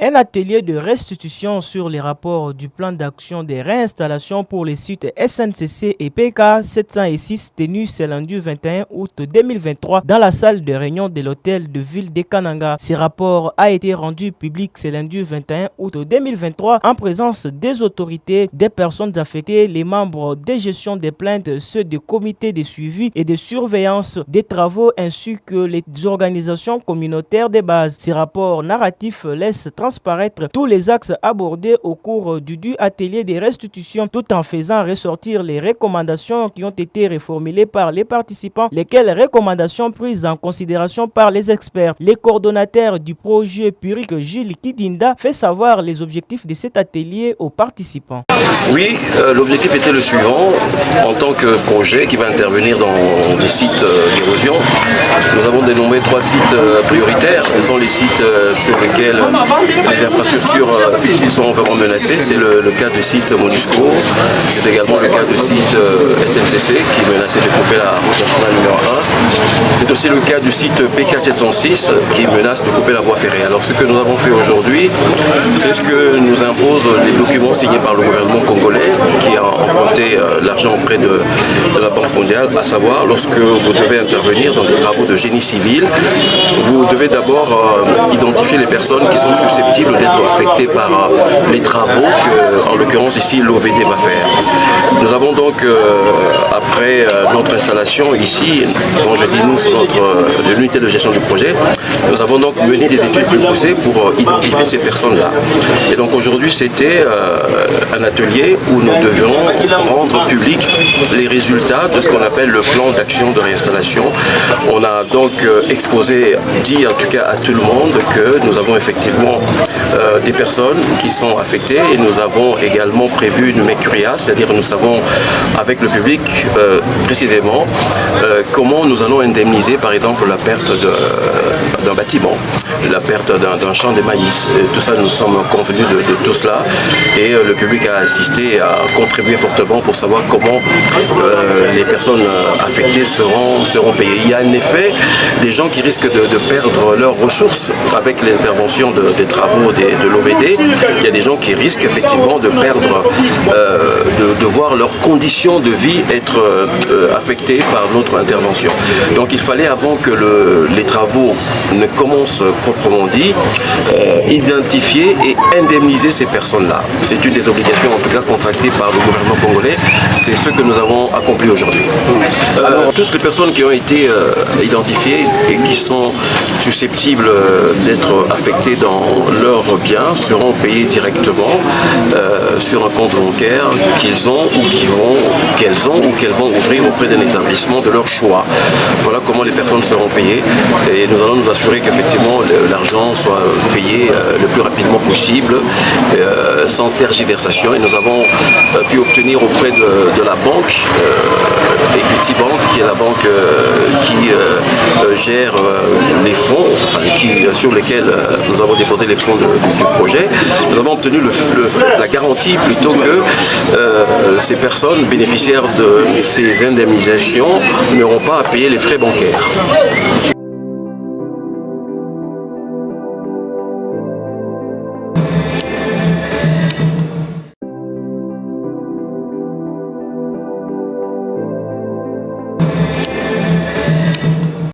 Un atelier de restitution sur les rapports du plan d'action des réinstallations pour les sites SNCC et PK 706 tenu ce lundi 21 août 2023 dans la salle de réunion de l'hôtel de ville de Kananga. Ce rapport a été rendu public ce lundi 21 août 2023 en présence des autorités, des personnes affectées, les membres de gestion des plaintes, ceux du comité de suivi et de surveillance des travaux ainsi que les organisations communautaires de base. Ce rapport narratif laisse transparaître tous les axes abordés au cours du atelier de restitution tout en faisant ressortir les recommandations qui ont été reformulées par les participants, lesquelles recommandations prises en considération par les experts. Le coordonnateur du projet Purique Gilles Kidinda fait savoir les objectifs de cet atelier aux participants. Oui, l'objectif était le suivant. En tant que projet qui va intervenir dans les sites d'érosion, nous avons dénommé 3 sites prioritaires. Ce sont les sites sur lesquels les infrastructures sont vraiment menacées. C'est le cas du site Monusco, c'est également le cas du site SNCC qui est menacé de couper la route nationale numéro 1. C'est aussi le cas du site PK 706 qui menace de couper la voie ferrée. Alors ce que nous avons fait aujourd'hui, c'est ce que nous imposent les documents signés par le gouvernement congolais qui a emprunté l'argent auprès de la Banque mondiale, à savoir lorsque vous devez intervenir dans des travaux de génie civil, vous devez d'abord identifier les personnes qui sont susceptibles d'être affectées par les travaux que, en l'occurrence ici, l'OVD va faire. Nous avons donc, après notre installation ici, dont je dis nous, c'est l'unité de gestion du projet, nous avons donc mené des études plus poussées pour identifier ces personnes-là. Et donc aujourd'hui, c'était un atelier où nous devions rendre public les résultats de ce qu'on appelle le plan d'action de réinstallation. On a donc dit en tout cas à tout le monde que nous avons effectivement des personnes qui sont affectées et nous avons également prévu une mercuriale, c'est-à-dire nous savons avec le public précisément comment nous allons indemniser par exemple la perte d'un bâtiment, la perte d'un champ de maïs. Et tout ça, nous sommes convenus de tout cela et le public a assisté et a contribué fortement pour savoir comment les personnes affectées seront payées. Il y a en effet des gens qui risquent de perdre leurs ressources avec l'intervention des travaux de l'OVD. Il y a des gens qui risquent effectivement de perdre, de voir leurs conditions de vie être affectées par notre intervention. Donc il fallait, avant que les travaux ne commencent proprement dit, identifier et indemniser ces personnes-là. C'est une des obligations en tout cas contractées par le gouvernement congolais. C'est ce que nous avons accompli aujourd'hui. Toutes les personnes qui ont été identifiées et qui sont susceptibles d'être affectées dans leurs biens seront payées directement sur un compte bancaire qu'elles ont ou qu'elles vont ouvrir auprès d'un établissement de leur choix. Voilà comment les personnes seront payées et nous allons nous assurer qu'effectivement l'argent soit payé le plus rapidement possible sans tergiversation et nous avons pu obtenir auprès de la banque Equity Bank, qui est la banque qui gère les fonds sur lesquels nous avons déposé les fonds du projet. Nous avons obtenu la garantie plutôt que ces personnes bénéficiaires de ces indemnisations n'auront pas à payer les frais bancaires.